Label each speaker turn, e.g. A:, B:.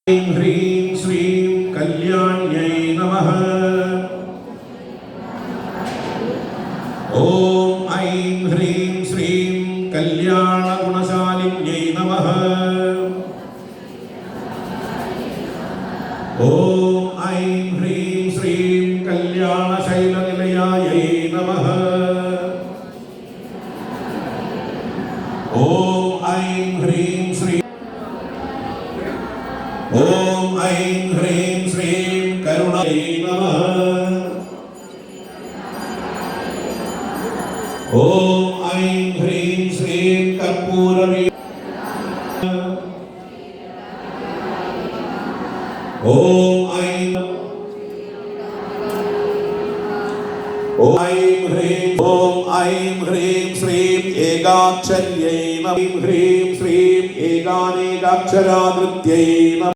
A: ऐं ह्रीं श्रीं कल्याण्यै नमः। ॐ ऐं ह्रीं श्रीं कल्याणगुणशालिन्यै नमः। ॐ ऐं ह्रीं श्रीं कल्याणशैलनिलयायै नमः। ॐ ऐं ह्रीं श्रीं ॐ ऐं ह्रीं श्रीं करुणायै नमः। ॐ ऐं ह्रीं श्रीं कर्पूरवे ॐ ऐं ह्रीं श्रीं एकाक्षर्यै नमः। ह्रीं श्रीं एकानेकाक्षराधृत्यै नमः।